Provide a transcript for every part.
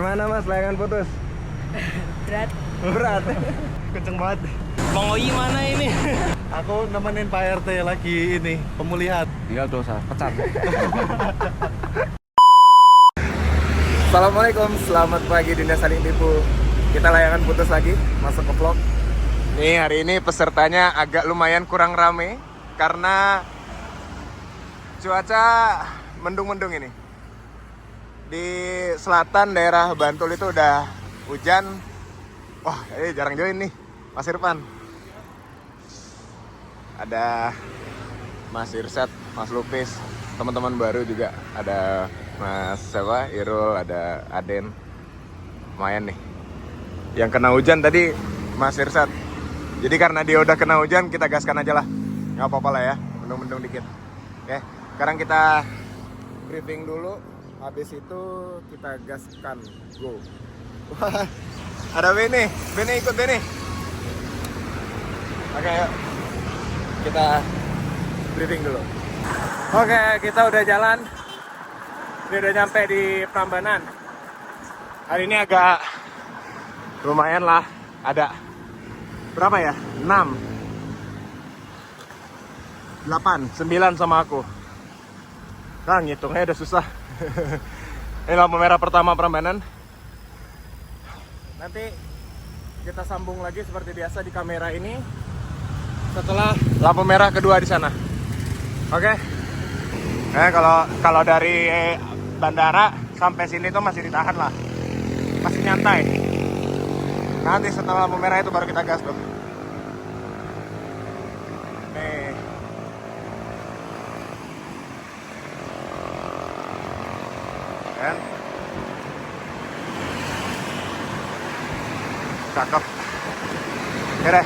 Gimana mas, layangan putus? Berat. Kenceng banget. Bang Oi mana ini? Aku nemenin Pak RT lagi ini pemulihan. Tinggal dosa, pecat. Assalamualaikum, selamat pagi Dinda Saling Tipu. Kita layangan putus lagi, masuk ke vlog. Nih hari ini pesertanya agak lumayan kurang rame karena cuaca mendung-mendung ini. Di selatan daerah Bantul itu udah hujan. Wah, ini jarang join nih, Mas Irfan. Ada Mas Irsat, Mas Lupis, teman-teman baru juga. Ada Mas siapa? Irul, ada Aden. Lumayan nih. Yang kena hujan tadi Mas Irsat. Jadi karena dia udah kena hujan, kita gaskan aja lah. Nggak apa-apa lah ya, mendung-mendung dikit. Oke, sekarang kita briefing dulu. Habis itu kita gaskan. Go. Wah, ada Beni. Beni ikut Beni. Oke, yuk. Kita briefing dulu. Oke, kita udah jalan. Ini udah nyampe di Prambanan. Hari ini agak lumayan lah. Ada berapa ya? 6 8, 9 sama aku. Nah, ngitungnya udah susah. Ini lampu merah pertama Prambanan. Nanti kita sambung lagi seperti biasa di kamera ini setelah lampu merah kedua di sana. Oke. Kalau dari bandara sampai sini tuh masih ditahan lah. Masih nyantai. Nanti setelah lampu merah itu baru kita gas tuh. Nih. Kan? Cakep. Oke,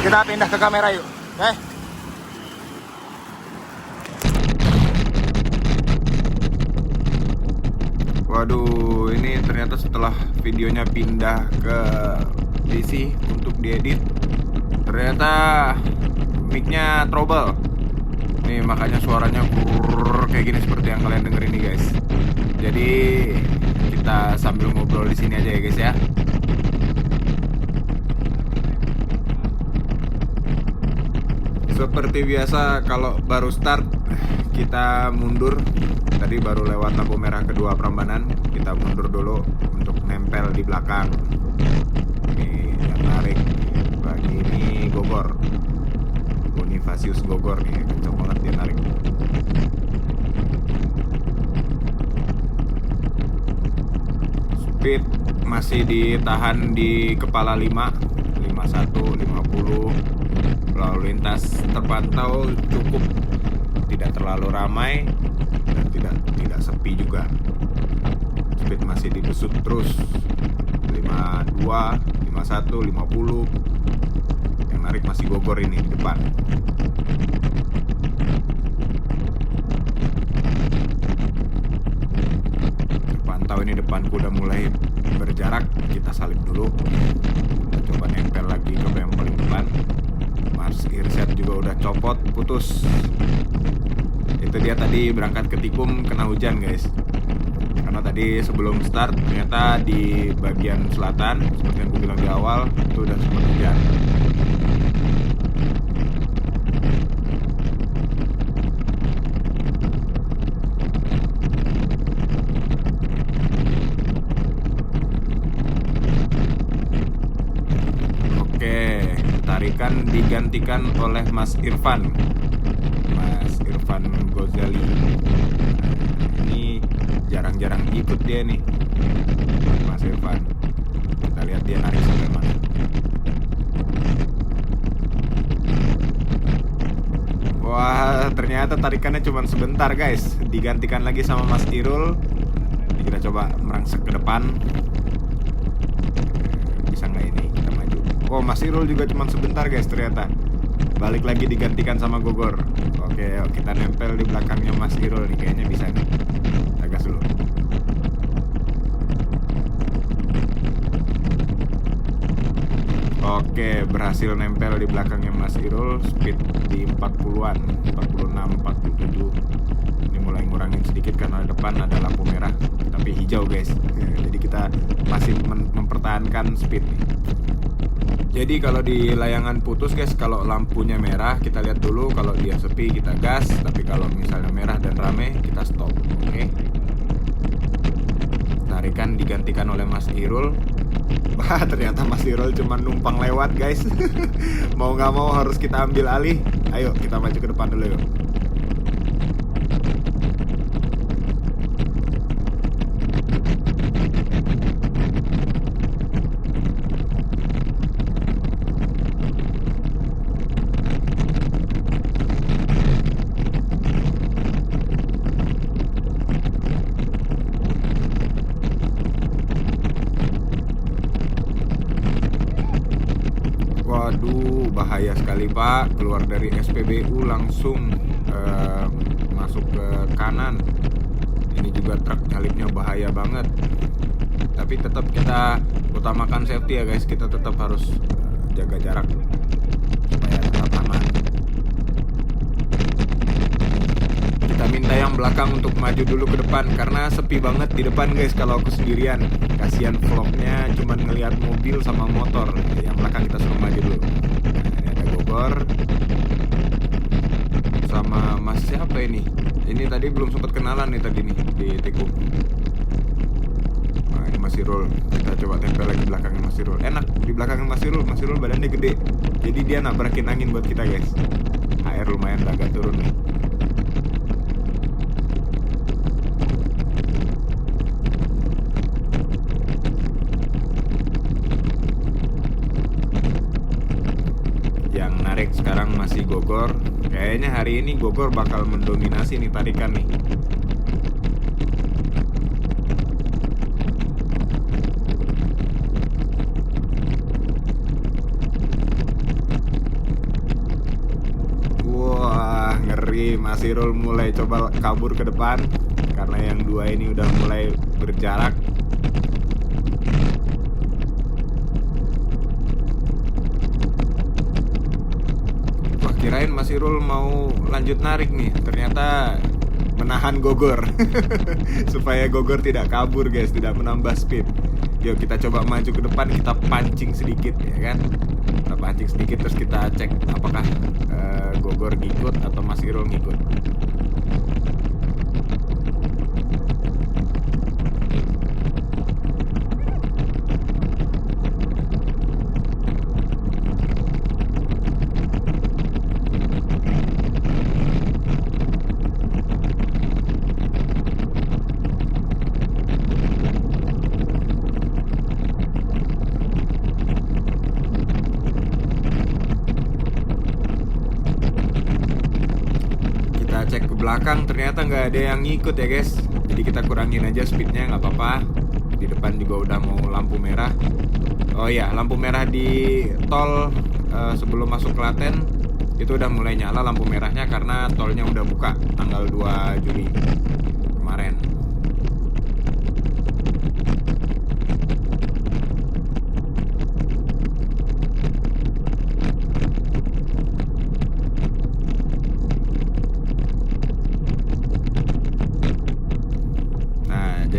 kita pindah ke kamera yuk. Oke. Waduh, ini ternyata setelah videonya pindah ke PC untuk diedit, ternyata mic-nya trouble. Nih makanya suaranya kayak gini seperti yang kalian dengerin nih guys. Jadi kita sambil ngobrol di sini aja ya guys ya. Seperti biasa kalau baru start kita mundur. Tadi baru lewat lampu merah kedua Prambanan, kita mundur dulu untuk nempel di belakang. Ini yang narik bagi ini Gogor, Bonifasius Gogor nih, kenceng banget dia narik. Speed masih ditahan di kepala 5, 51, 50. Lalu lintas terpantau cukup, tidak terlalu ramai dan tidak sepi juga. Speed masih dibesut terus 52, 51, 50. Yang narik masih Gogor ini di depan. Terpantau ini depanku udah mulai berjarak, kita salip dulu. Kita coba nempel lagi ke yang paling depan. Mas Irsat juga udah copot, putus. Itu dia tadi berangkat ke Tikung kena hujan guys. Karena tadi sebelum start ternyata di bagian selatan seperti yang gue bilang di awal itu udah sempat hujan. Oke, tarikan digantikan oleh Mas Irfan. Mas Irfan Gozali. Ini jarang-jarang ikut dia nih, Mas Irfan. Kita lihat dia narik sampai mana. Wah, ternyata tarikannya cuma sebentar guys. Digantikan lagi sama Mas Irul. Kita coba merangsek ke depan. Bisa nggak ini? Kita maju. Oh, Mas Irul juga cuma sebentar guys ternyata. Balik lagi digantikan sama Gogor. Oke, yuk kita nempel di belakangnya Mas Irul nih, kayaknya bisa nih. Kita gas dulu. Oke, berhasil nempel di belakangnya Mas Irul. Speed di 40-an, 46, 47. Ini mulai ngurangin sedikit karena depan ada lampu merah tapi hijau guys. Jadi kita masih mempertahankan speed nih. Jadi kalau di layangan putus guys, kalau lampunya merah kita lihat dulu, kalau dia sepi kita gas, tapi kalau misalnya merah dan rame kita stop. Oke. Tarikan digantikan oleh Mas Irul. Wah, ternyata Mas Irul cuma numpang lewat guys. Mau nggak mau harus kita ambil alih. Ayo kita maju ke depan dulu yuk. Waduh, bahaya sekali Pak. Keluar dari SPBU langsung masuk ke kanan. Ini juga truk nyalipnya bahaya banget. Tapi tetap kita utamakan safety ya guys. Kita tetap harus jaga jarak supaya tetap aman. Kita minta yang belakang untuk maju dulu ke depan karena sepi banget di depan guys kalau aku sendirian. Kasihan vlognya cuman ngelihat mobil sama motor. Yang belakang kita suruh maju dulu. Nah, ini ada Gogor sama Mas siapa ini? Ini tadi belum sempat kenalan nih tadi nih di Tikuk. Nah, ini Mas Irul. Kita coba tempel lagi belakangnya Mas Irul. Enak di belakangnya Mas Irul. Mas Irul badannya gede. Jadi dia nabrakin angin buat kita guys. HR lumayan agak turun nih. Yang narik sekarang masih Gogor. Kayaknya hari ini Gogor bakal mendominasi nih tarikan nih. Wah, ngeri. Mas Irul mulai coba kabur ke depan karena yang dua ini udah mulai berjarak. Kirain Mas Irul mau lanjut narik nih, ternyata menahan Gogor. Supaya Gogor tidak kabur guys, tidak menambah speed. Yuk kita coba maju ke depan, kita pancing sedikit ya kan. Kita pancing sedikit terus kita cek apakah Gogor ngikut atau Mas Irul ngikut. Cek ke belakang ternyata nggak ada yang ngikut ya guys. Jadi kita kurangin aja speednya, nggak apa-apa. Di depan juga udah mau lampu merah. Oh iya, lampu merah di tol sebelum masuk Klaten itu udah mulai nyala lampu merahnya karena tolnya udah buka tanggal 2 Juli kemarin.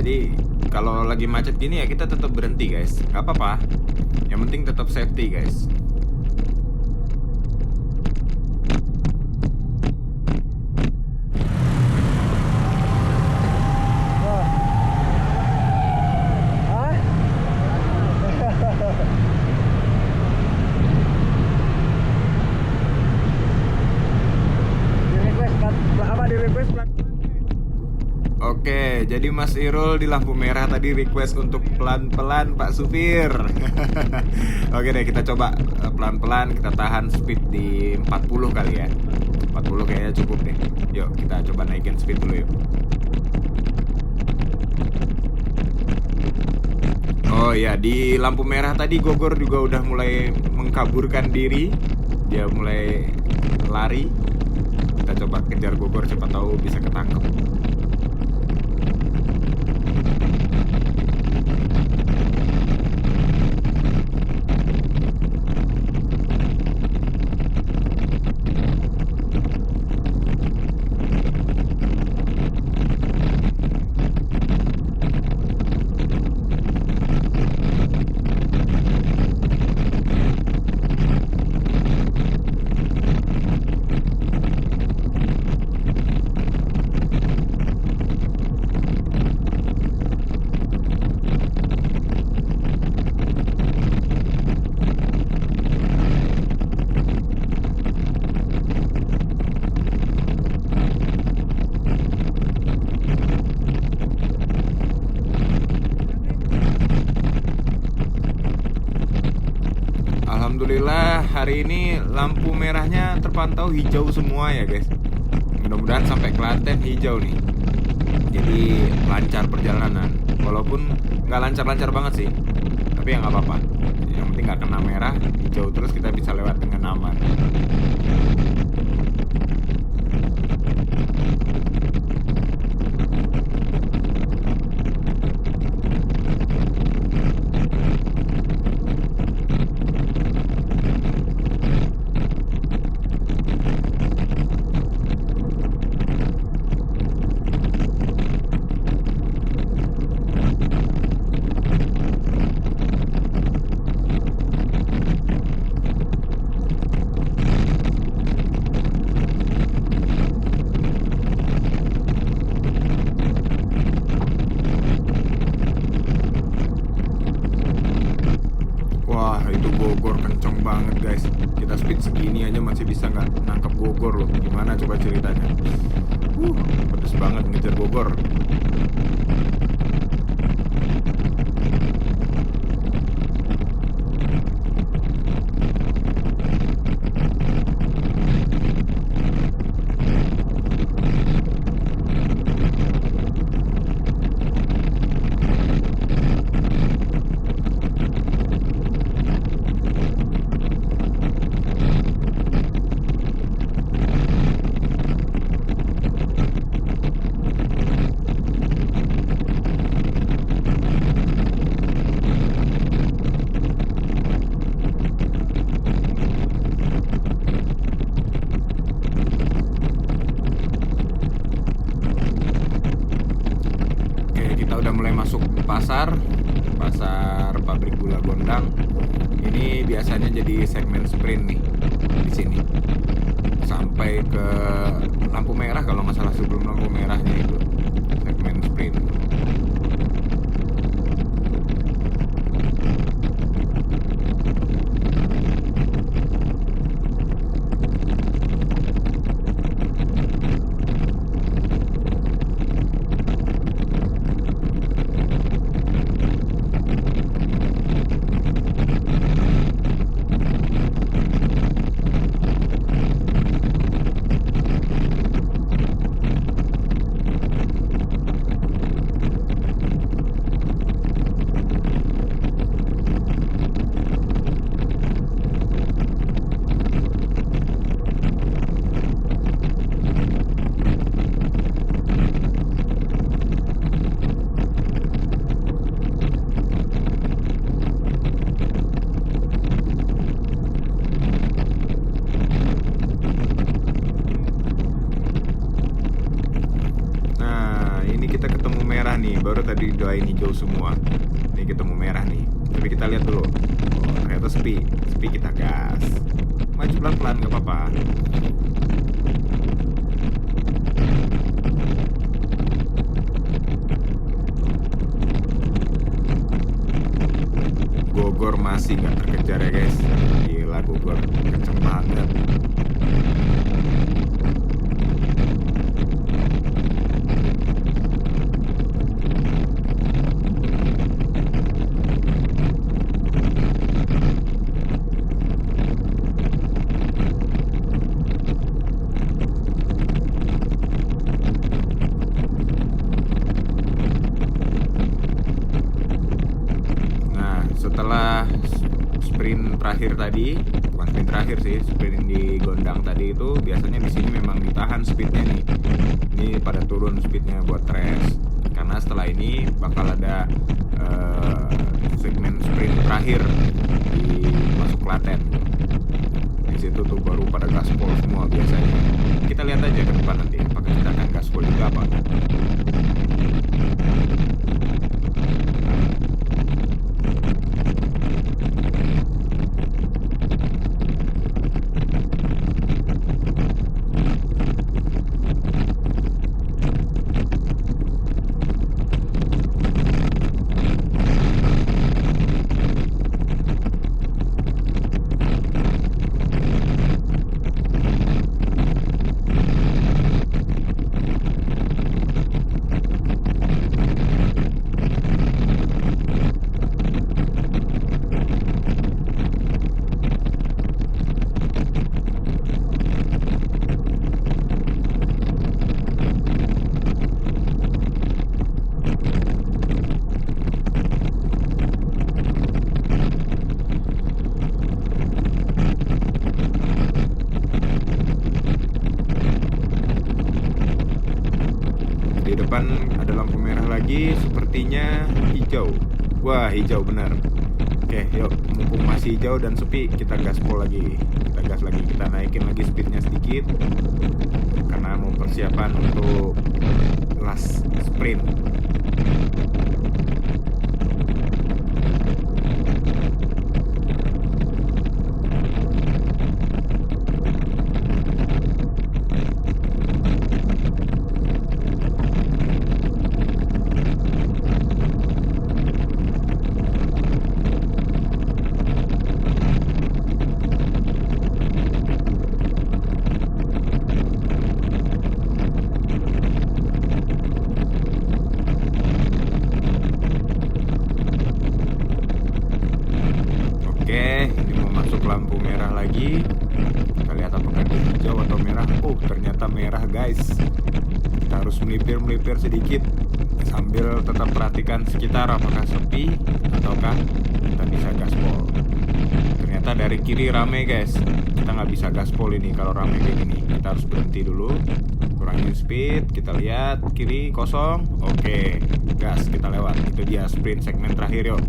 Jadi kalau lagi macet gini ya kita tetap berhenti guys, nggak apa-apa. Yang penting tetap safety guys. Oke, jadi Mas Irul di lampu merah tadi request untuk pelan-pelan Pak Supir. Oke deh, kita coba pelan-pelan, kita tahan speed di 40 kali ya. 40 kayaknya cukup deh. Yuk, kita coba naikin speed dulu yuk. Oh ya, di lampu merah tadi Gogor juga udah mulai mengkaburkan diri. Dia mulai lari. Kita coba kejar Gogor, siapa tahu bisa ketangkep. Alhamdulillah hari ini lampu merahnya terpantau hijau semua ya guys. Mudah-mudahan sampai Klaten hijau nih. Jadi lancar perjalanan. Walaupun nggak lancar-lancar banget sih, tapi ya nggak apa-apa. Yang penting nggak kena merah, hijau terus kita bisa lewat dengan aman. Wah itu Bogor kenceng banget guys. Kita speed segini aja masih bisa nggak nangkep Bogor loh. Gimana coba ceritanya? Pedes banget ngejar Bogor. Kita udah mulai masuk pasar pabrik gula Gondang. Ini biasanya jadi segmen sprint nih di sini sampai ke lampu merah kalau nggak salah, sebelum lampu merahnya itu segmen sprint. Nih baru tadi doain hijau semua, nih ketemu merah nih, tapi kita lihat dulu. Ternyata sepi kita gas, maju pelan-pelan nggak apa-apa. Bogor masih nggak terkejar ya guys, gila Bogor kenceng banget. Setelah sprint terakhir tadi, bukan sprint terakhir sih, sprint di Gondang tadi itu biasanya di sini memang ditahan speednya nih. Ini pada turun speednya buat race, karena setelah ini bakal ada segmen sprint terakhir di masuk Klaten. Di situ tuh baru pada gaspol semua biasanya. Kita lihat aja ke depan nanti, apakah kita akan gaspol juga apa. depan ada lampu merah lagi, sepertinya hijau. Wah, hijau benar. Oke, yuk, mumpung masih hijau dan sepi, kita gaspol lagi. Kita gas lagi, kita naikin lagi speednya sedikit karena mau persiapan untuk last sprint. Oke, ini mau masuk lampu merah lagi. Kita lihat apakah dia hijau atau merah. Oh, ternyata merah guys. Kita harus melipir sedikit sambil tetap perhatikan sekitar apakah sepi ataukah kita bisa gaspol. Ternyata dari kiri rame guys. Kita nggak bisa gaspol ini kalau rame kayak gini. Kita harus berhenti dulu, kurangin speed. Kita lihat kiri kosong. Oke, gas, kita lewat. Itu dia sprint segmen terakhir, yuk.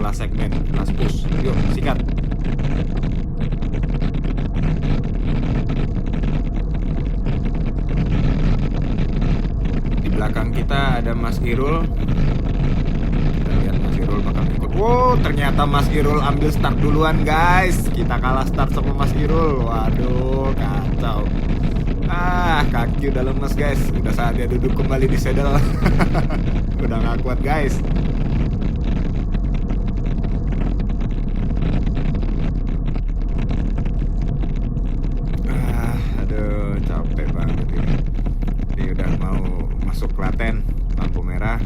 Last segmen, last push. Yuk, sikat. Di belakang kita ada Mas Irul. Kita lihat Mas Irul bakal ikut. Wow, ternyata Mas Irul ambil start duluan guys. Kita kalah start sama Mas Irul. Waduh, kacau. Kaki udah lemes guys. Udah saatnya duduk kembali di saddle. Udah gak kuat guys. Aduh, capek banget ini. Ini udah mau masuk Klaten, lampu merah.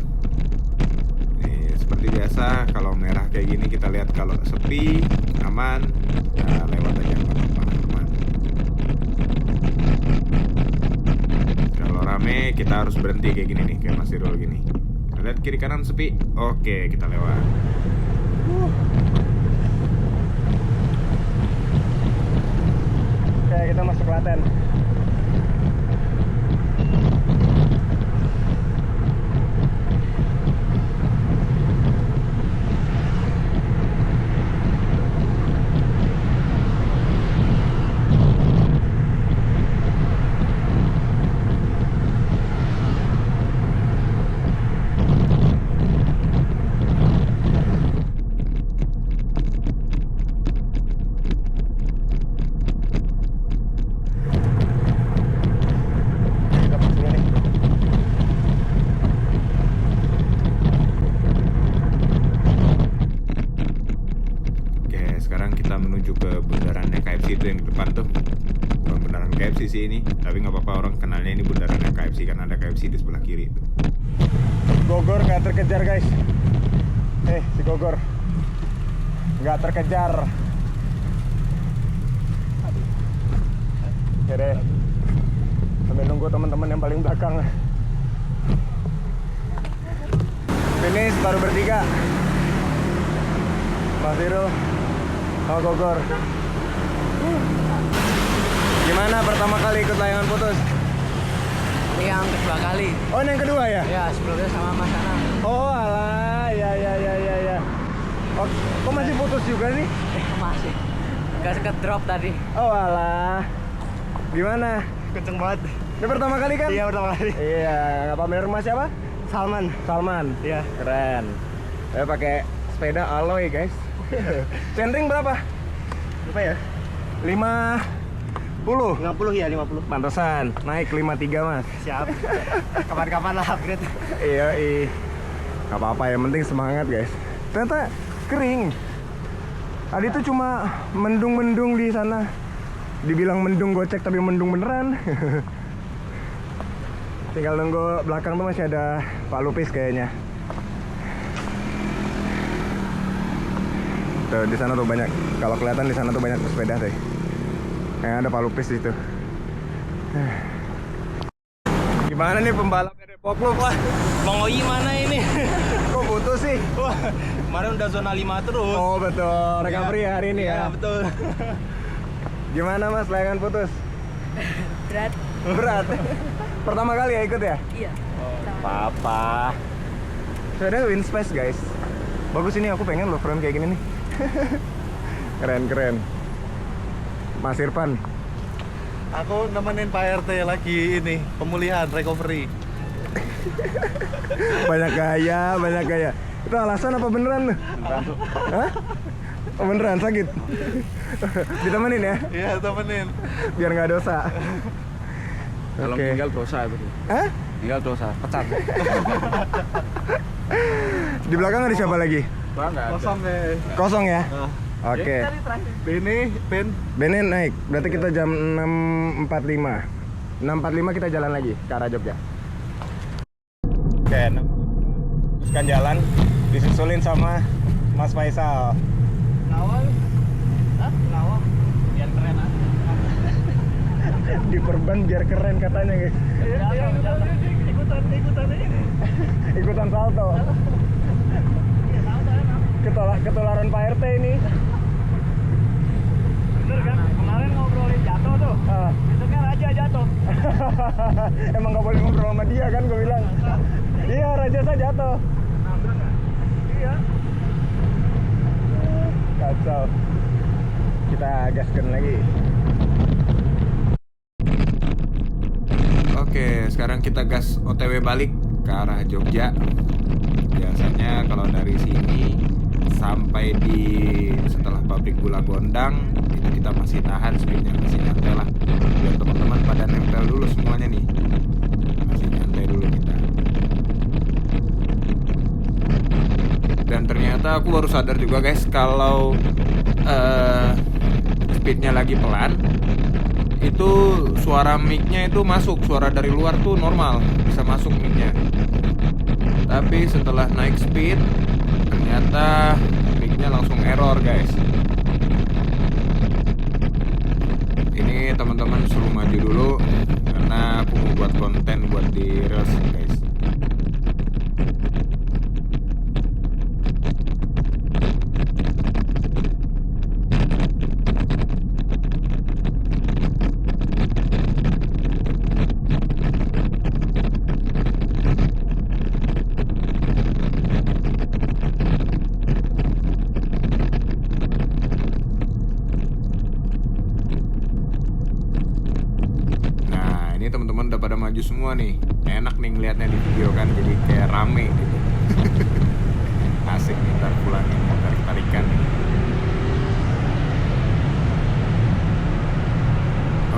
Ini seperti biasa, kalau merah kayak gini kita lihat kalau sepi, aman, ya lewat aja nggak apa-apa, aman. Kalau rame kita harus berhenti kayak gini nih, kayak Mas Irul gini. Kita lihat kiri kanan sepi, oke kita lewat. Oke, kita masuk Klaten. itu yang di depan tuh bukan bundaran KFC sih ini, tapi nggak apa-apa, orang kenalnya ini bundarannya KFC karena ada KFC di sebelah kiri tuh. Gogor nggak terkejar guys. Si Gogor nggak terkejar. Oke deh, sambil nunggu teman-teman yang paling belakang. Finish baru bertiga, Mas Irul sama Gogor. Gimana pertama kali ikut layangan putus? Ini yang kedua kali. Oh, ini yang kedua ya? Ya, sebelumnya sama Mas Anang. Oh alah, ya. Oh, kok masih putus juga nih? Masih. Gas ke drop tadi. Oh alah. Gimana? Kenceng banget. Ini pertama kali kan? Iya, pertama kali. Iya, nggak pamer rumah siapa? Salman. Iya. Keren. Saya pakai sepeda alloy guys. Centering berapa? Berapa ya? 50. 50 ya, 50. Pantesan naik 53 mas. Siap. Kapan-kapan lah upgrade. Iya. Gak apa-apa, yang penting semangat guys. Ternyata kering. Tadi tuh cuma mendung-mendung di sana. Dibilang mendung gocek tapi mendung beneran. Tinggal nunggu belakang tuh masih ada Pak Lupis kayaknya. Tuh di sana tuh banyak. Kalau kelihatan di sana tuh banyak pesepeda sih. Yang ada Pak Lupis itu. Gimana nih pembalap Depok lu, Pak? Bang Oi mana ini? Kok putus sih? Wah, kemarin udah zona 5 terus. Oh betul, recovery ya hari ini ya. Betul. Gimana mas, layangan putus? Berat. Berat. Pertama kali ya ikut ya? Iya. Papa. Ada Winspace guys. Bagus ini, aku pengen loh frame kayak gini nih. Keren. Mas Irfan. Aku nemenin Pak RT lagi ini pemulihan recovery. Banyak gaya. Itu alasan apa beneran? Hah? Oh, beneran sakit? Ditemenin ya? Iya, temenin. Biar nggak dosa. Kalau Oke. tinggal dosa itu. Hah? Tinggal dosa, pecat. Di belakang ada siapa lagi? Kosong deh. Kosong ya? Nah. Oke. Beni, Ben. Benin naik. Berarti kita jam 6.45. 6.45 kita jalan lagi ke arah Jogja. Oke, teruskan jalan. Disusulin sama Mas Faisal. Nawal. Hah? Nawal. Biar keren ah. Diperban biar keren katanya guys. Ikutan ini. Ikutan salto. Ketularan Pak RT ini. Bener kan? Kemarin ngobrolin jatuh tuh. Itu kan Raja jatuh. Emang nggak boleh ngobrol sama dia kan, gue bilang. Iya, Raja saya jatuh. Iya. Kacau. Kita gaskan lagi. Oke, sekarang kita gas OTW balik ke arah Jogja. Biasanya kalau dari sini sampai di setelah pabrik gula Gondang itu kita masih tahan speednya, masih nyantai lah. Biar teman-teman pada nempel dulu semuanya nih. Masih nyantai dulu kita. Dan ternyata aku baru sadar juga guys kalau speednya lagi pelan, itu suara mic-nya itu masuk, suara dari luar tuh normal, bisa masuk mic-nya. Tapi setelah naik speed, ternyata mic-nya langsung error guys. Ini teman-teman suruh maju dulu karena aku mau buat konten buat di Reels guys. Teman-teman udah pada maju semua nih. Enak nih ngeliatnya di video kan, jadi kayak rame gitu. Asik nih, ntar pulangin, ntar tarikan nih.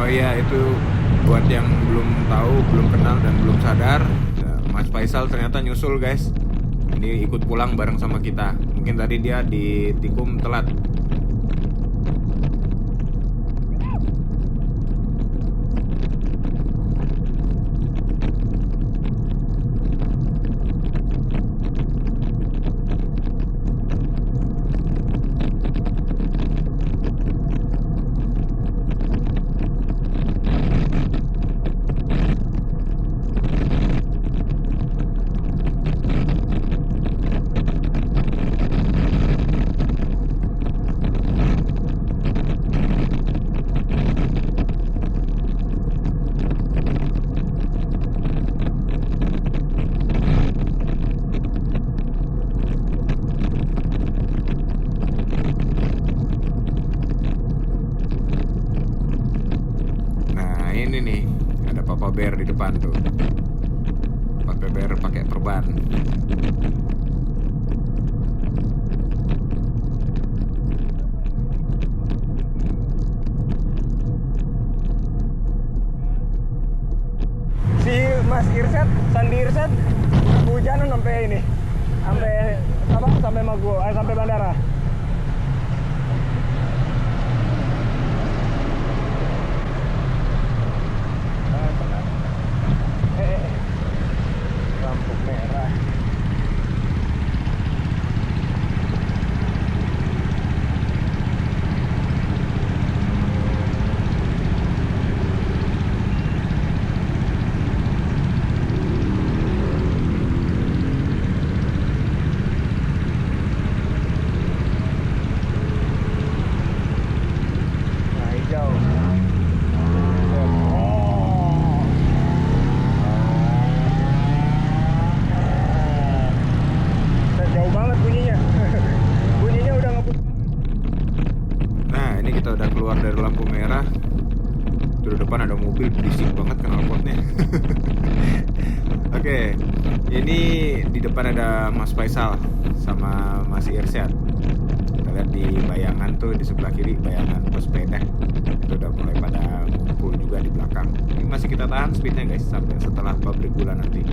Oh iya, itu buat yang belum tahu, belum kenal dan belum sadar, Mas Faisal ternyata nyusul guys. Ini ikut pulang bareng sama kita. Mungkin tadi dia di Tikum telat. Ini nih, ada Papa Bear di depan tuh. Papa Bear pakai perban. Si Mas Irsyad, Sandi Irsyad, kehujanan sampai ini, sampai Magu, sampai bandara. Lampu merah. keluar dari lampu merah, di depan ada mobil berisik banget knalpotnya. Oke, ini di depan ada Mas Faisal sama Mas Irsyad. Kita lihat di bayangan tuh di sebelah kiri bayangan pesepeda itu udah mulai pada ngumpul juga di belakang. Ini masih kita tahan speednya guys sampai setelah pabrik gula nanti.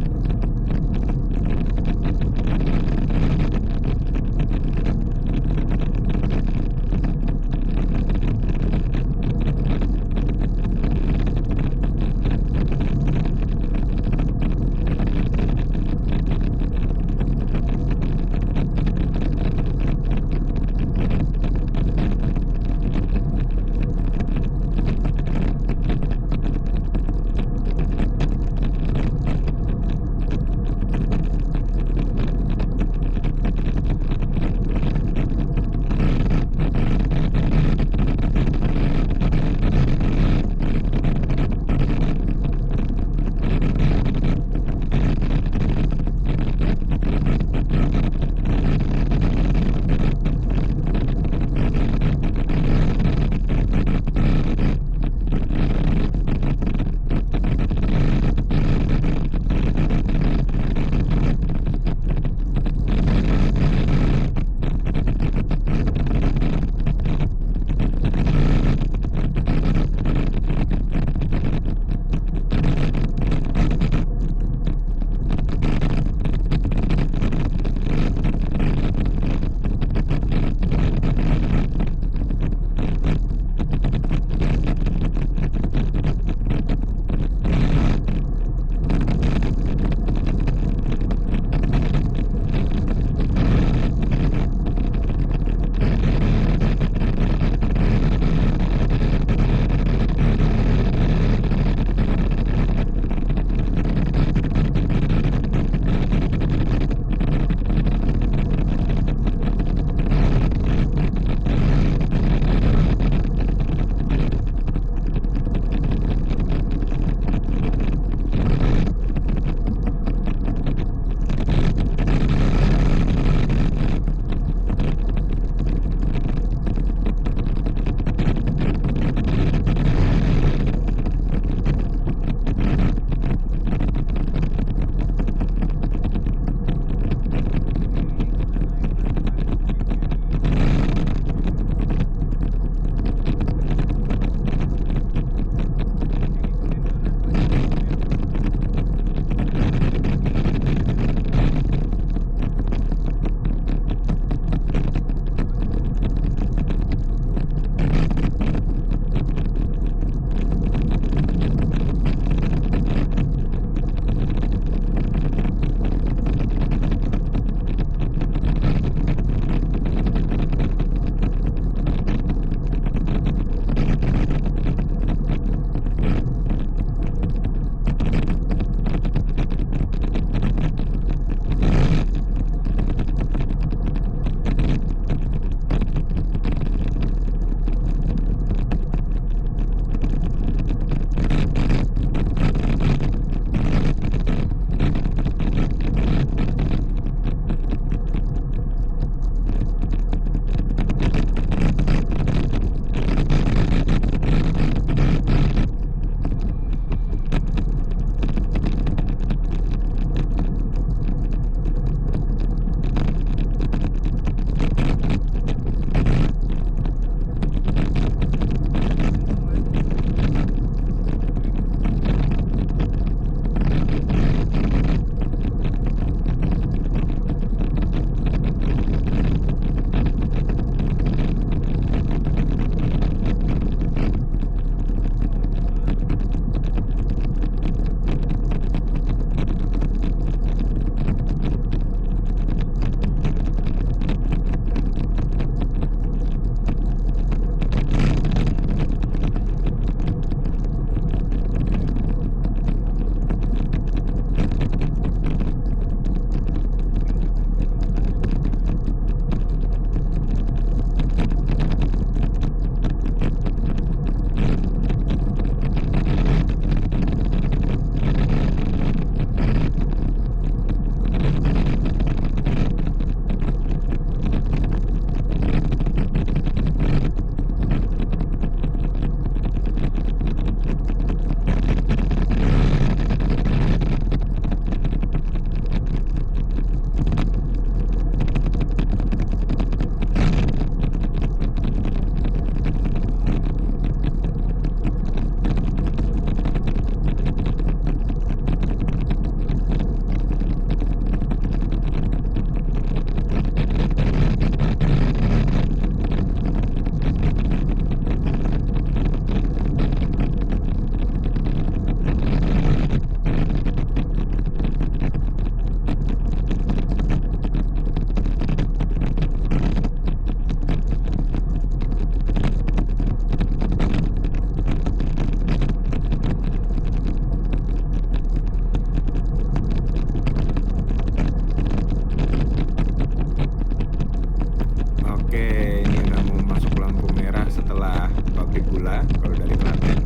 setelah pabrik gula kalau dari Klaten.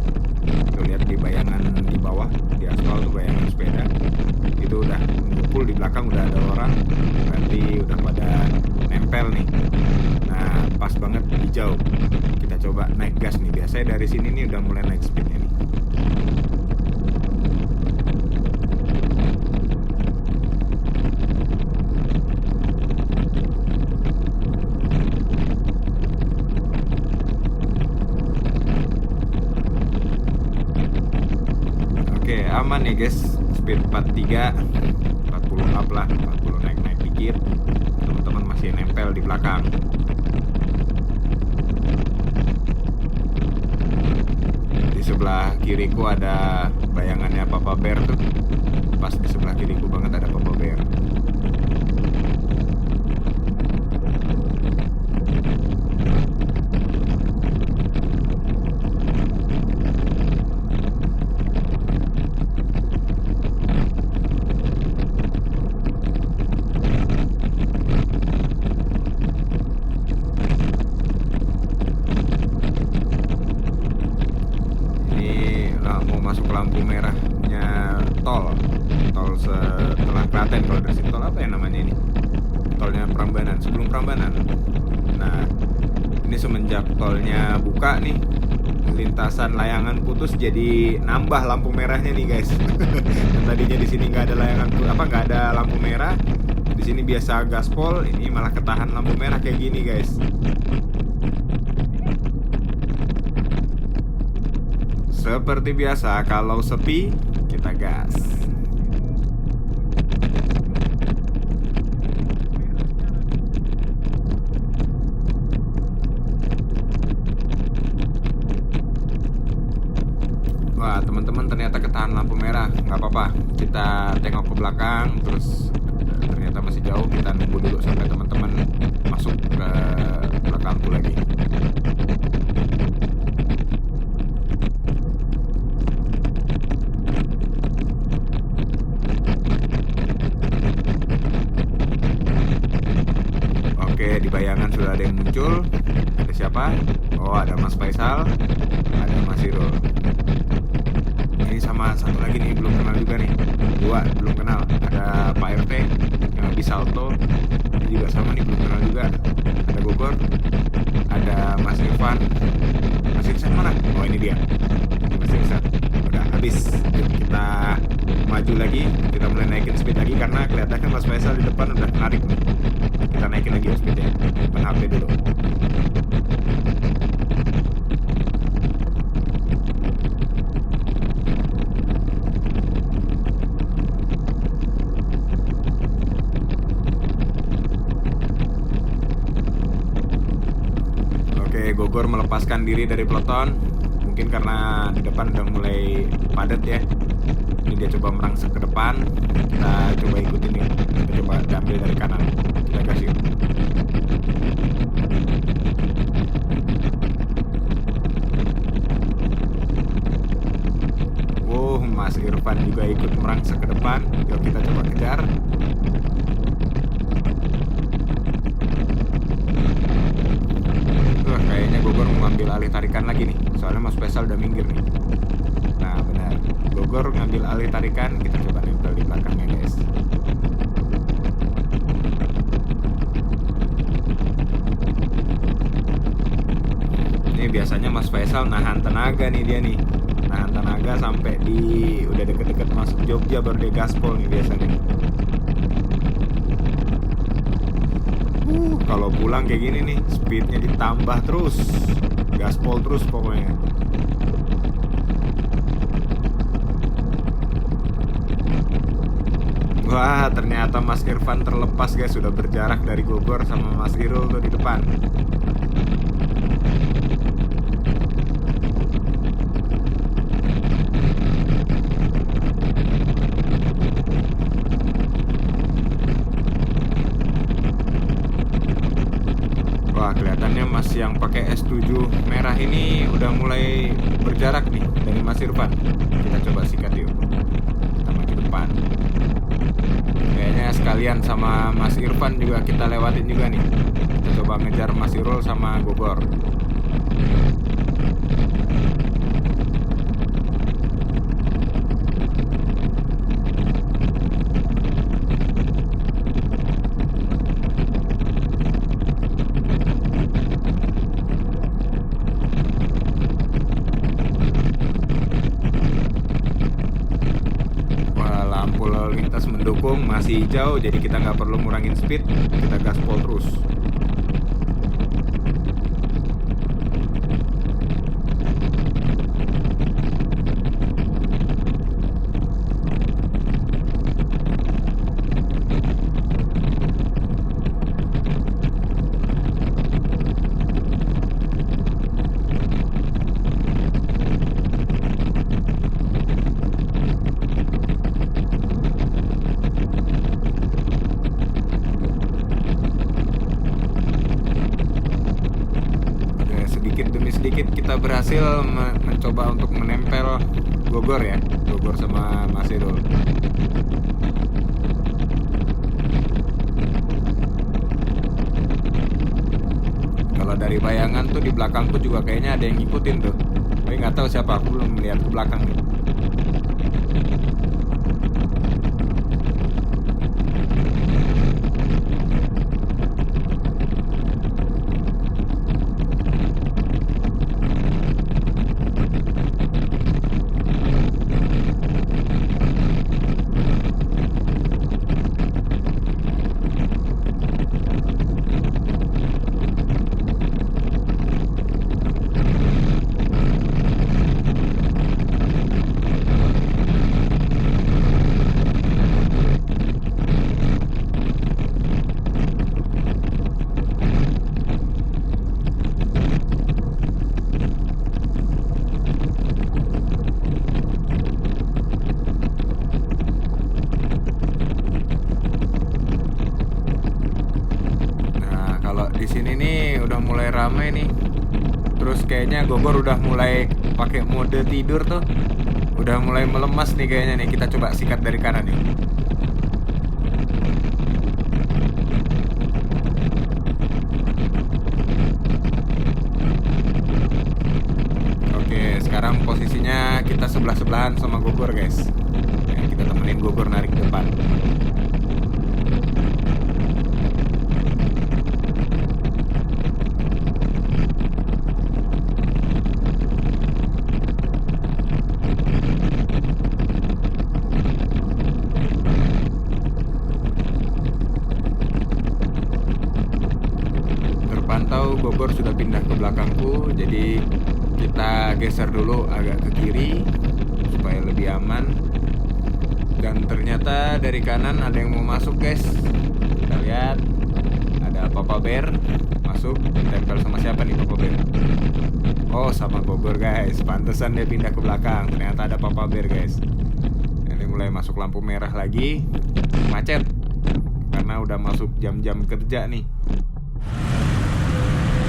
Tuh lihat di bayangan di bawah di aspal tuh bayangan sepeda itu udah ngumpul, di belakang udah ada orang, berarti udah pada nempel nih. Nah pas banget hijau, kita coba naik gas nih. Biasanya dari sini nih udah mulai naik speednya nih. Oke, aman nih guys, speed 43, 40 up lah, 40 naik-naik dikit. Teman-teman masih nempel di belakang. Di sebelah kiriku ada bayangannya Papa Bear tuh. Pas di sebelah kiriku banget ada Papa Bear. Masuk lampu merahnya tol setelah Klaten. Kalau dari sini tol apa ya namanya ini, tolnya Prambanan, sebelum Prambanan. Nah ini semenjak tolnya buka nih, lintasan layangan putus jadi nambah lampu merahnya nih guys. Tadinya di sini nggak ada layangan nggak ada lampu merah, di sini biasa gaspol, ini malah ketahan lampu merah kayak gini guys. Seperti biasa, kalau sepi, kita gas. Wah, teman-teman ternyata ketahan lampu merah. Nggak apa-apa, kita tengok ke belakang, terus ternyata masih jauh. Kita nunggu dulu sampai teman-teman masuk ke belakang tuh lagi. Oke, di bayangan sudah ada yang muncul. Ada siapa? Oh, ada Mas Faisal, ada Mas Irul. Ini sama satu lagi nih, belum kenal juga nih. Dua belum kenal. Ada Pak RT yang habis salto. Ini juga sama nih, belum kenal juga. Ada Gogor, ada Mas Irfan. Mas Irfan mana? Oh, ini dia. Mas Irfan. Udah habis. Yuk, kita maju lagi. Kita mulai naikin speed lagi karena kelihatan kan Mas Faisal di depan udah narik nih. Kita naikin lagi speednya, open HP dulu. Oke, Gogor melepaskan diri dari peloton. Mungkin karena di depan udah mulai padat ya. Ini dia coba merangsek ke depan. Kita coba ikutin nih. Kita coba ambil dari kanan. Kita gas yuk. Mas Irfan juga ikut merangsek ke depan. Yuk kita coba kejar. Kayaknya Gogor mau ngambil alih tarikan lagi nih. Soalnya Mas Faisal udah minggir nih. Nah benar, Gogor ngambil alih tarikan. Kita coba nempel di belakangnya guys. Ini biasanya Mas Faisal nahan tenaga nih dia nih. Nahan tenaga sampai di udah deket-deket masuk Jogja baru dia gaspol nih biasanya. Kalau pulang kayak gini nih, speednya ditambah terus, gaspol terus pokoknya. Wah, ternyata Mas Irfan terlepas guys, sudah berjarak dari Gogor sama Mas Irul tuh di depan. Wah, kelihatannya Mas yang pakai S7 merah ini udah mulai berjarak nih dari Mas Irfan. Kita coba sikat yuk. Kita maju depan. Kayaknya sekalian sama Mas Irfan juga kita lewatin juga nih. Kita coba ngejar Mas Irul sama Gogor. Lampu lalu lintas mendukung, masih hijau, jadi kita nggak perlu ngurangin speed, kita gaspol terus. Sedikit kita berhasil mencoba untuk menempel Gogor ya, Gogor sama Masirul. Kalau dari bayangan tuh di belakangku juga kayaknya ada yang ngikutin tuh, tapi nggak tahu siapa, aku belum melihat ke belakang nih. Di sini nih udah mulai ramai nih. Terus kayaknya Gogor udah mulai pakai mode tidur tuh. Udah mulai melemas nih kayaknya nih. Kita coba sikat dari kanan nih. Oke, sekarang posisinya kita sebelah-sebelahan sama Gogor, guys. Ya, kita temenin Gogor narik ke depan. Terpantau Gogor sudah pindah ke belakangku, jadi kita geser dulu agak ke kiri supaya lebih aman. Dan ternyata dari kanan ada yang mau masuk, guys. Kita lihat ada Papa Bear masuk, tempel sama siapa nih Papa Bear? Oh, sama Gogor, guys. Pantesan dia pindah ke belakang. Ternyata ada Papa Bear, guys. Ini mulai masuk lampu merah lagi, macet karena udah masuk jam-jam kerja nih.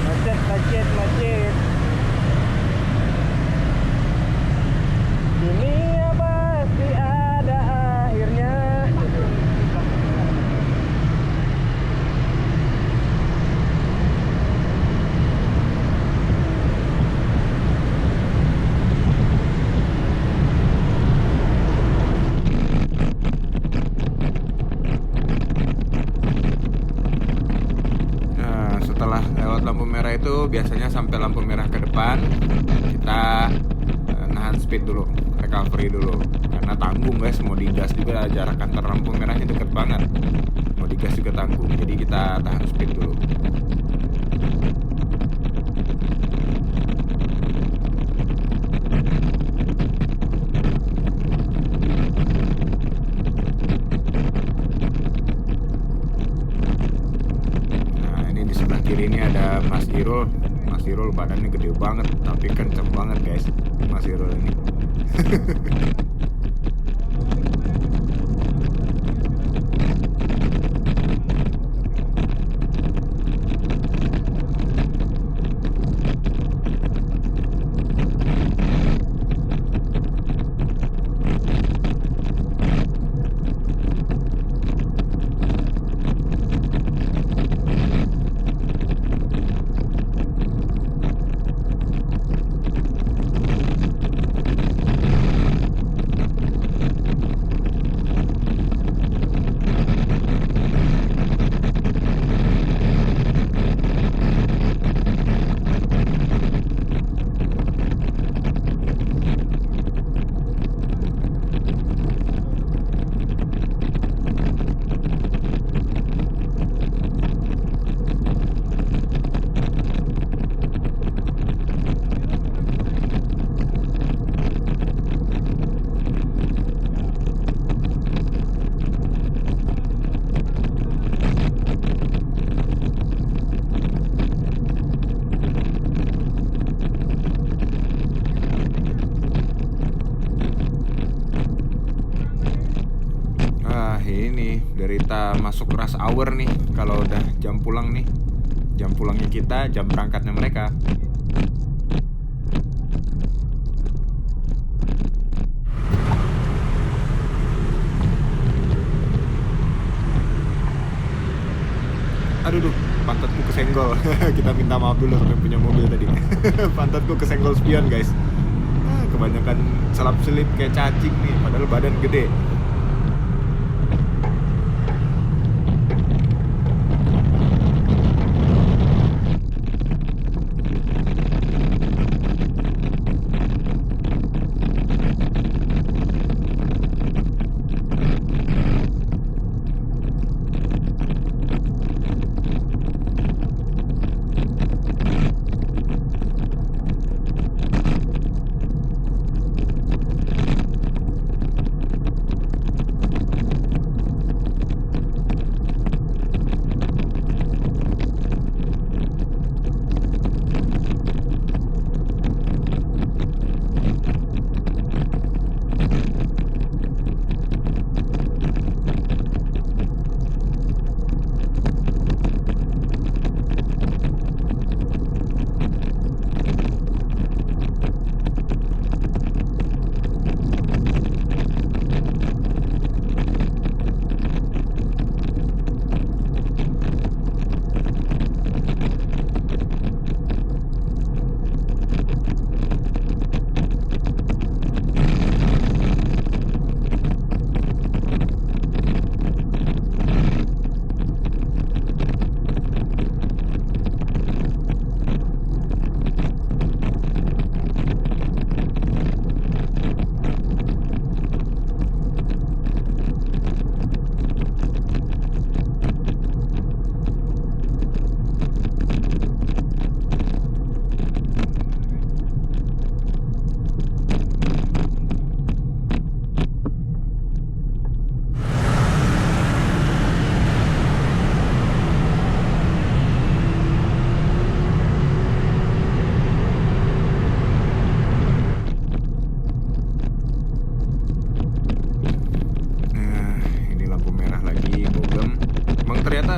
Macet. Dunia pasti ada akhirnya. Setelah lewat lampu merah itu biasanya sampai lampu merah ke depan kita nahan speed dulu, recovery dulu, karena tanggung, guys. Mau digas juga jarak antar lampu merahnya deket banget, mau digas juga tanggung, jadi kita tahan speed dulu. Kiri ini ada Mas Irul. Mas Irul badannya gede banget tapi kenceng banget, guys, Mas Irul ini. kita masuk rush hour nih. Kalau udah jam pulang nih, jam pulangnya kita, jam berangkatnya mereka. Aduh, pantatku kesenggol. Kita minta maaf dulu sama yang punya mobil tadi. Pantatku kesenggol spion guys. Kebanyakan selap-selip kayak cacing nih, padahal badan gede.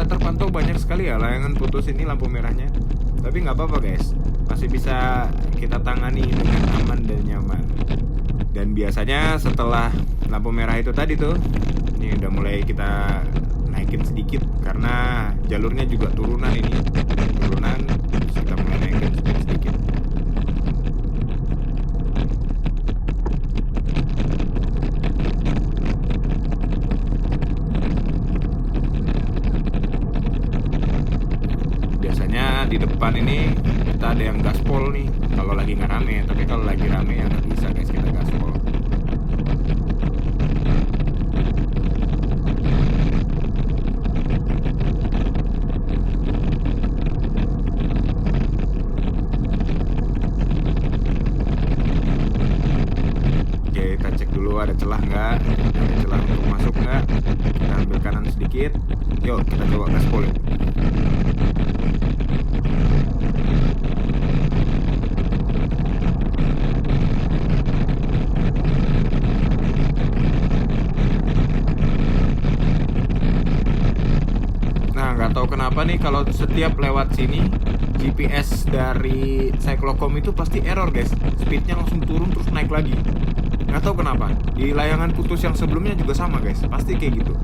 Terpantau banyak sekali ya layangan putus ini lampu merahnya. Tapi nggak apa-apa guys, masih bisa kita tangani dengan aman dan nyaman. Dan biasanya setelah lampu merah itu tadi tuh, ini udah mulai kita naikin sedikit karena jalurnya juga turunan ini. Turunan, terus kita mulai naikin sedikit. Di depan ini kita ada yang gaspol nih kalau lagi nggak rame, tapi kalau lagi rame ya nggak bisa guys kita gaspol. Oke, kita cek dulu ada celah nggak, ada celah untuk masuk nggak. Kita ambil kanan sedikit, yuk kita coba gaspol yuk. Nggak tahu kenapa nih kalau setiap lewat sini GPS dari Cyclocom itu pasti error guys, speednya langsung turun terus naik lagi. Nggak tahu kenapa. Di layangan putus yang sebelumnya juga sama guys, pasti kayak gitu.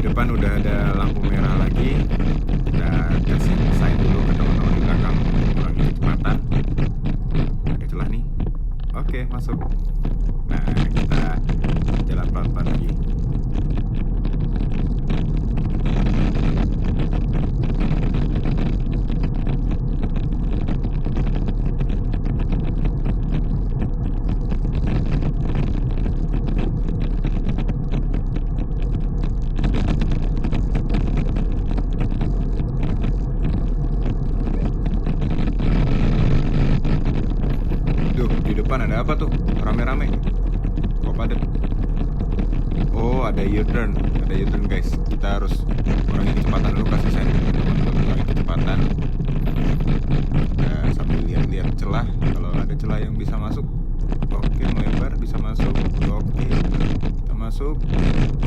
Depan udah ada lampu merah lagi. Kita kasih sign dulu ke teman-teman di belakang mengurangi kecepatan. Ada celah nih. Oke, masuk. Nah, kita jalan pelan-pelan lagi. Ada apa tuh? Rame-rame. Kok padat? Oh, ada U-turn. Ada U-turn guys. Kita harus kurangi kecepatan dulu, kasih saya kurangi kecepatan. Kita sambil lihat-lihat celah. Kalau ada celah yang bisa masuk, oke, melebar, bisa masuk. Oke, kita masuk.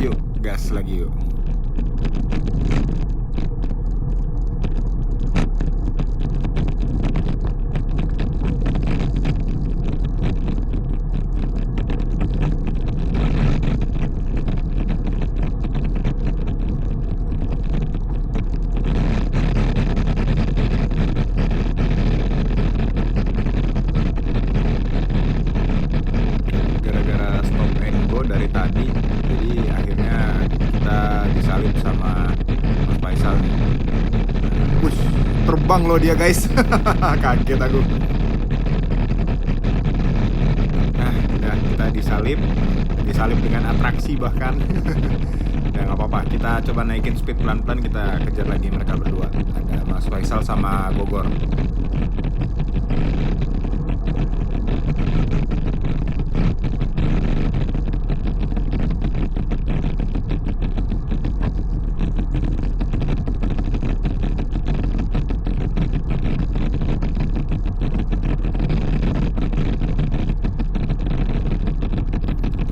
Yuk, gas lagi yuk. Gara-gara stop and go dari tadi, jadi akhirnya kita disalip sama Mas Faisal nih. Wush, terbang loh dia guys. Kaget aku. Nah, udah kita disalip dengan atraksi bahkan. Ya nggak apa-apa, kita coba naikin speed pelan-pelan, kita kejar lagi mereka berdua. Ada Mas Faisal sama Gogor.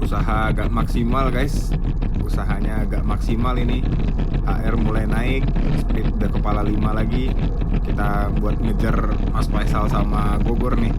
Usaha agak maksimal guys, usahanya agak maksimal ini. HR mulai naik, speed udah kepala 5 lagi. Kita buat ngejar Mas Faisal sama Gogor nih.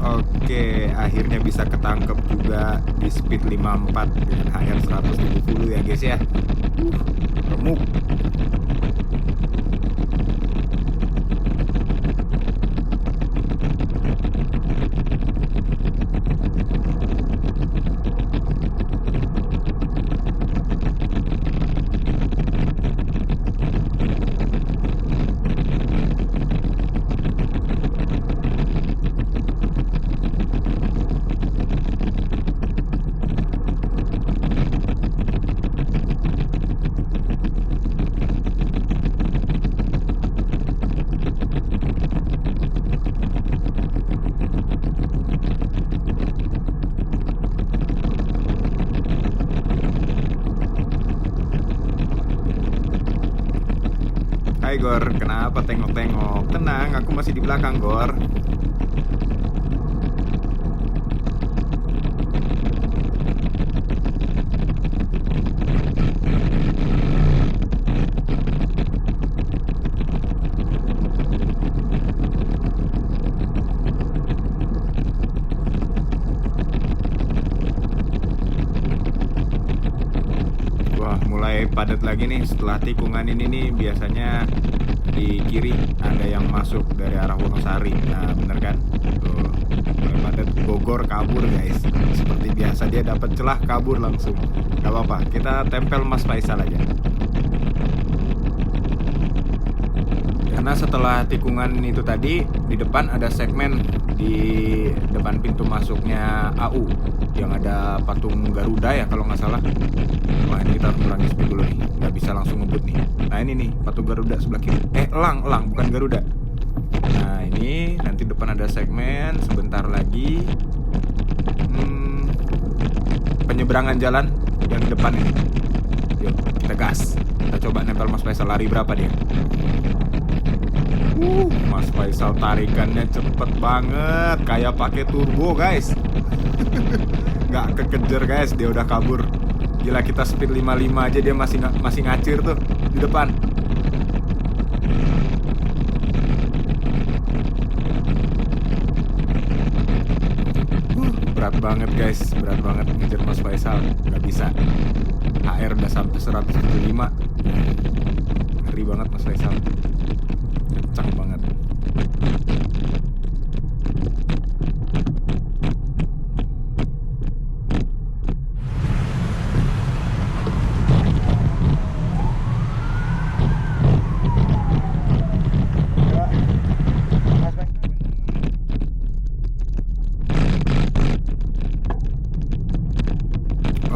Oke, akhirnya bisa ketangkep juga di speed 54 dengan HR 170 ya guys ya. Remuk. Hai Gor, kenapa tengok-tengok? Tenang, aku masih di belakang Gor. Wah, mulai padat lagi nih setelah tikungan ini nih. Biasanya di kiri ada yang masuk dari arah Wonosari. Nah, bener kan? Tuh, mulai padat. Gogor kabur guys. Seperti biasa dia dapat celah kabur langsung. Gak apa-apa, kita tempel Mas Faisal aja. Karena setelah tikungan itu tadi, di depan ada segmen di depan pintu masuknya AU yang ada patung Garuda ya kalau nggak salah. Wah, ini kita harus kurangi speed dulu nih, nggak bisa langsung ngebut nih. Nah ini nih patung Garuda sebelah kiri. Elang bukan Garuda. Nah ini nanti depan ada segmen sebentar lagi. Penyeberangan jalan yang di depan ini. Yuk kita gas. Kita coba nempel Mas Faisal. Lari berapa dia? Mas Faisal tarikannya cepet banget, kayak pakai turbo guys. Nggak kekejar guys, dia udah kabur. Gila, kita speed 55 aja dia masih ngacir tuh di depan. Berat banget guys, berat banget ngejar Mas Faisal. Nggak bisa, HR udah sampai 175. ngeri banget Mas Faisal. Kencang banget.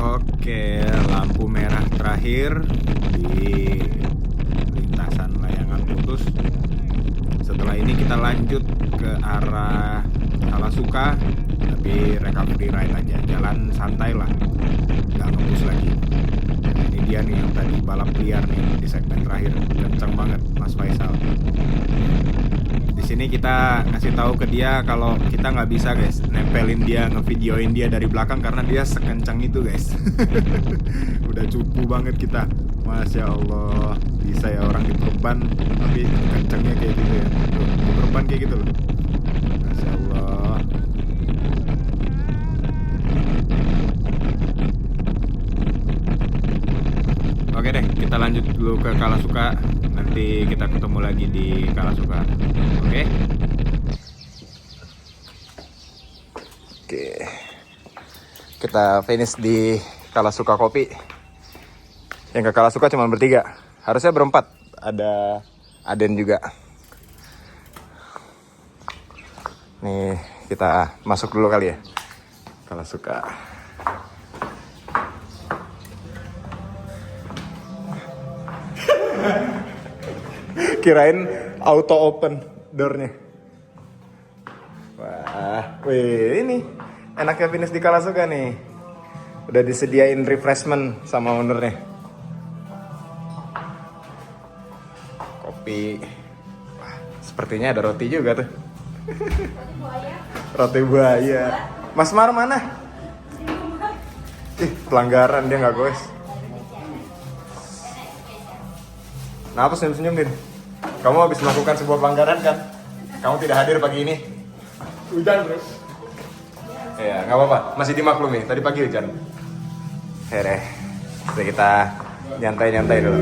Oke, lampu merah terakhir di lintasan layangan putus. Setelah ini kita lanjut ke arah Kalasuka, tapi recovery ride aja, jalan santai lah, nggak ngebus lagi. Nah, ini dia nih yang tadi balap liar nih di segmen terakhir, kencang banget Mas Faisal. Di sini kita ngasih tahu ke dia kalau kita nggak bisa guys nempelin dia, ngevideoin dia dari belakang karena dia sekencang itu guys. Udah cupu banget kita. Masya Allah, bisa ya orang di perban tapi kencangnya kayak gitu ya. Tuh, di perban kayak gitu loh. Masya Allah. Oke deh, kita lanjut dulu ke Kalasuka. Nanti kita ketemu lagi di Kalasuka. Oke? Oke. Kita finish di Kalasuka Kopi. Yang ke Kalasuka cuma bertiga. Harusnya berempat. Ada Aden juga. Nih, kita masuk dulu kali ya. Kalasuka. Kirain auto open doornya. Wah, wih ini enaknya finish di Kalasuka nih. Udah disediain refreshment sama ownernya. Kopi. Wah, sepertinya ada roti juga tuh. Roti buaya. Mas Mar mana? Ih, pelanggaran dia nggak goes. Kenapa senyum-senyum, Din? Kamu habis melakukan sebuah pelanggaran kan? Kamu tidak hadir pagi ini. Hujan, bro. Ya, nggak apa-apa. Masih dimaklumi. Tadi pagi hujan. Oke deh. Jadi kita nyantai-nyantai dulu.